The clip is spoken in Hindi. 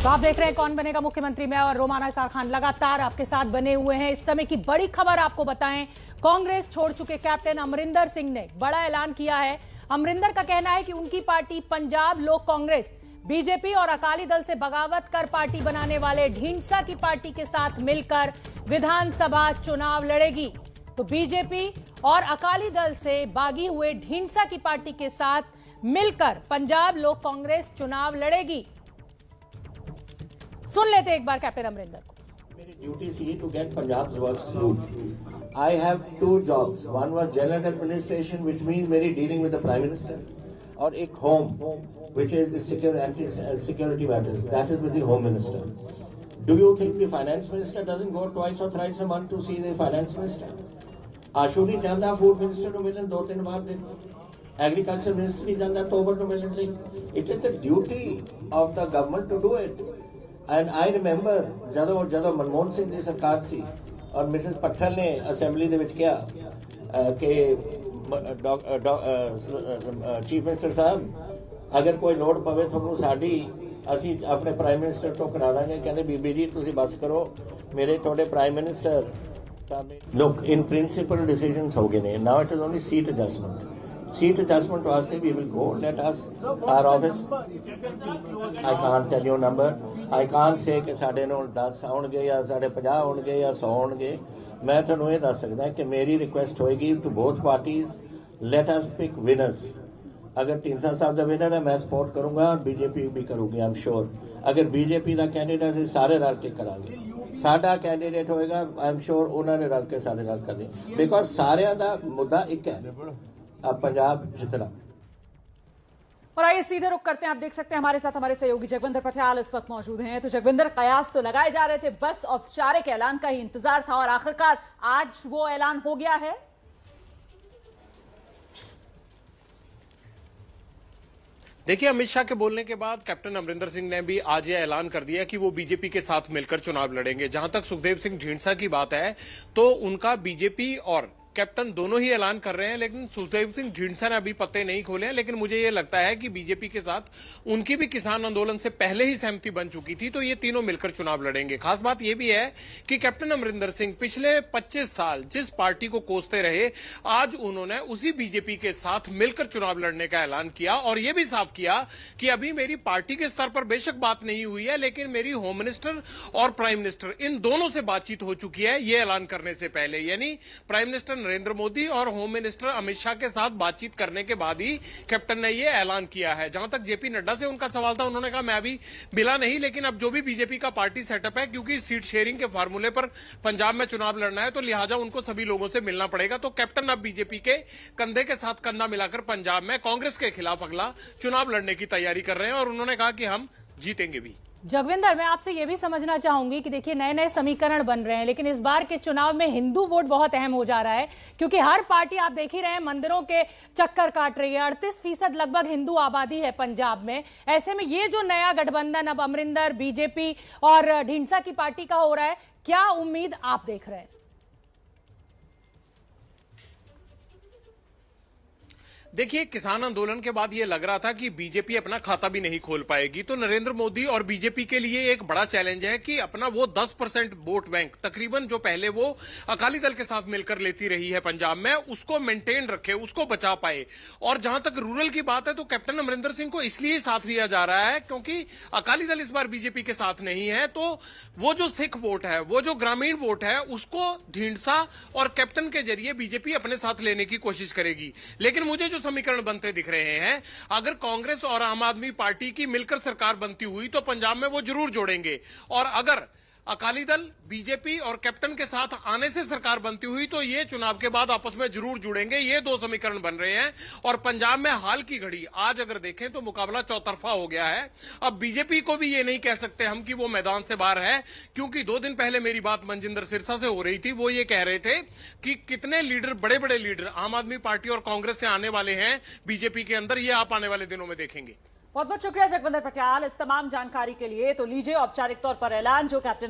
तो आप देख रहे हैं कौन बनेगा मुख्यमंत्री। मैं और रोमाना इसार खान लगातार आपके साथ बने हुए हैं। इस समय की बड़ी खबर आपको बताएं, कांग्रेस छोड़ चुके कैप्टन अमरिंदर सिंह ने बड़ा ऐलान किया है। अमरिंदर का कहना है कि उनकी पार्टी पंजाब लोक कांग्रेस बीजेपी और अकाली दल से बगावत कर पार्टी बनाने वाले ढींढसा की पार्टी के साथ मिलकर विधानसभा चुनाव लड़ेगी। तो बीजेपी और अकाली दल से बागी हुए ढींढसा की पार्टी के साथ मिलकर पंजाब लोक कांग्रेस चुनाव लड़ेगी। सुन लेते एक बार कैप्टन अमरिंदर को। मेरी ड्यूटी थी to get Punjab works through. I have two jobs. One was general administration, which means मेरी dealing with the prime minister, और एक home, which is the security matters. That is with the home minister. Do you think the finance minister doesn't go twice or thrice a month to see the finance minister? Ashu ਨਹੀਂ ਜਾਂਦਾ food minister ਨੂੰ ਮਿਲਣ 2-3 ਵਾਰ ਦਿਨ। Agriculture minister ਨਹੀਂ ਜਾਂਦਾ ਤੋਮਰ ਨੂੰ ਮਿਲਣ ਲਈ। It is the duty of the government to do it. And I remember ਜਦੋਂ ਮਨਮੋਹਨ ਸਿੰਘ ਦੀ ਸਰਕਾਰ ਸੀ ਔਰ ਮਿਸਿਸ ਪੱਠਲ ਨੇ ਅਸੈਂਬਲੀ ਦੇ ਵਿੱਚ ਕਿਹਾ ਕਿ ਚੀਫ ਮਿਨਿਸਟਰ ਸਾਹਿਬ ਅਗਰ ਕੋਈ ਲੋੜ ਪਵੇ ਤੁਹਾਨੂੰ ਸਾਡੀ ਅਸੀਂ ਆਪਣੇ ਪ੍ਰਾਈਮ ਮਿਨਿਸਟਰ ਤੋਂ ਕਰਾ ਦਾਂਗੇ। ਕਹਿੰਦੇ ਬੀਬੀ ਜੀ ਤੁਸੀਂ ਬਸ ਕਰੋ, ਮੇਰੇ ਤੁਹਾਡੇ ਪ੍ਰਾਈਮ ਮਿਨਿਸਟਰ ਲੁੱਕ ਇਨ ਪ੍ਰਿੰਸੀਪਲ ਡਿਸੀਜਨਸ ਹੋ ਗਏ ਨੇ। ਨਾਓ it is only seat adjustment. Seat adjustment वास्ते we will go. Let us our office. I can't tell you number. I can't say कि साढ़े 10 आउणगे या साढ़े 50 आउणगे या 100 आउणगे। मैं तुहानू ये दस सकदा कि मेरी रिक्वेस्ट होएगी to both parties, let us pick winners. अगर ढींडसा साहब दा विनर है मैं सपोर्ट करूंगा और बीजेपी भी करूंगी, आई एम श्योर। अगर बीजेपी का कैंडिडेट सारे रल के करांगे, साडा कैंडिडेट होएगा आई एम श्योर उन्होंने रल के सारे रल करने, बिकॉज सारे दा मुद्दा एक है, अब पंजाब जितना। और आइए सीधे रुक करते हैं। आप देख सकते हैं हमारे साथ हमारे सहयोगी जगविंदर पटियाल इस वक्त मौजूद हैं। तो जगविंदर, कयास तो लगाए जा रहे थे, बस औपचारिक ऐलान का ही इंतजार था और आखिरकार आज वो ऐलान हो गया है। देखिए, अमित शाह के बोलने के बाद कैप्टन अमरिंदर सिंह ने भी आज यह ऐलान कर दिया कि वो बीजेपी के साथ मिलकर चुनाव लड़ेंगे। जहां तक सुखदेव सिंह ढींढसा की बात है तो उनका बीजेपी और कैप्टन दोनों ही ऐलान कर रहे हैं, लेकिन सुखदेव सिंह ढींढसा ने अभी पत्ते नहीं खोले हैं। लेकिन मुझे ये लगता है कि बीजेपी के साथ उनकी भी किसान आंदोलन से पहले ही सहमति बन चुकी थी, तो ये तीनों मिलकर चुनाव लड़ेंगे। खास बात यह भी है कि कैप्टन अमरिंदर सिंह पिछले 25 साल जिस पार्टी को कोसते रहे, आज उन्होंने उसी बीजेपी के साथ मिलकर चुनाव लड़ने का ऐलान किया और यह भी साफ किया कि अभी मेरी पार्टी के स्तर पर बेशक बात नहीं हुई है, लेकिन मेरी होम मिनिस्टर और प्राइम मिनिस्टर इन दोनों से बातचीत हो चुकी है ये ऐलान करने से पहले। यानी प्राइम मिनिस्टर नरेंद्र मोदी और होम मिनिस्टर अमित शाह के साथ बातचीत करने के बाद ही कैप्टन ने यह ऐलान किया है। जहां तक जेपी नड्डा से उनका सवाल था, उन्होंने कहा मैं अभी मिला नहीं, लेकिन अब जो भी बीजेपी का पार्टी सेटअप है, क्योंकि सीट शेयरिंग के फार्मूले पर पंजाब में चुनाव लड़ना है, तो लिहाजा उनको सभी लोगों से मिलना पड़ेगा। तो कैप्टन अब बीजेपी के कंधे के साथ कंधा मिलाकर पंजाब में कांग्रेस के खिलाफ अगला चुनाव लड़ने की तैयारी कर रहे हैं और उन्होंने कहा कि हम जीतेंगे भी। जगविंदर, मैं आपसे यह भी समझना चाहूंगी कि देखिए नए नए समीकरण बन रहे हैं, लेकिन इस बार के चुनाव में हिंदू वोट बहुत अहम हो जा रहा है, क्योंकि हर पार्टी आप देख ही रहे हैं मंदिरों के चक्कर काट रही है। 38% लगभग हिंदू आबादी है पंजाब में। ऐसे में ये जो नया गठबंधन अब अमरिंदर, बीजेपी और ढींढसा की पार्टी का हो रहा है, क्या उम्मीद आप देख रहे हैं? देखिए, किसान आंदोलन के बाद यह लग रहा था कि बीजेपी अपना खाता भी नहीं खोल पाएगी, तो नरेंद्र मोदी और बीजेपी के लिए एक बड़ा चैलेंज है कि अपना वो 10% वोट बैंक तकरीबन जो पहले वो अकाली दल के साथ मिलकर लेती रही है पंजाब में, उसको मेंटेन रखे, उसको बचा पाए। और जहां तक रूरल की बात है तो कैप्टन अमरिंदर सिंह को इसलिए साथ लिया जा रहा है क्योंकि अकाली दल इस बार बीजेपी के साथ नहीं है, तो वो जो सिख वोट है, वो जो ग्रामीण वोट है, उसको ढींढसा और कैप्टन के जरिए बीजेपी अपने साथ लेने की कोशिश करेगी। लेकिन मुझे जो समीकरण बनते दिख रहे हैं, अगर कांग्रेस और आम आदमी पार्टी की मिलकर सरकार बनती हुई तो पंजाब में वो जरूर जोड़ेंगे, और अगर अकाली दल बीजेपी और कैप्टन के साथ आने से सरकार बनती हुई तो ये चुनाव के बाद आपस में जरूर जुड़ेंगे। ये दो समीकरण बन रहे हैं और पंजाब में हाल की घड़ी आज अगर देखें तो मुकाबला चौतरफा हो गया है। अब बीजेपी को भी ये नहीं कह सकते हम कि वो मैदान से बाहर है, क्योंकि 2 दिन पहले मेरी बात मनजिंदर सिरसा से हो रही थी। वो ये कह रहे थे कि कितने लीडर, बड़े बड़े लीडर आम आदमी पार्टी और कांग्रेस से आने वाले हैं बीजेपी के अंदर, ये आप आने वाले दिनों में देखेंगे। बहुत बहुत शुक्रिया जगविंदर पटियाल इस तमाम जानकारी के लिए। तो लीजिए औपचारिक तौर पर ऐलान जो कैप्टन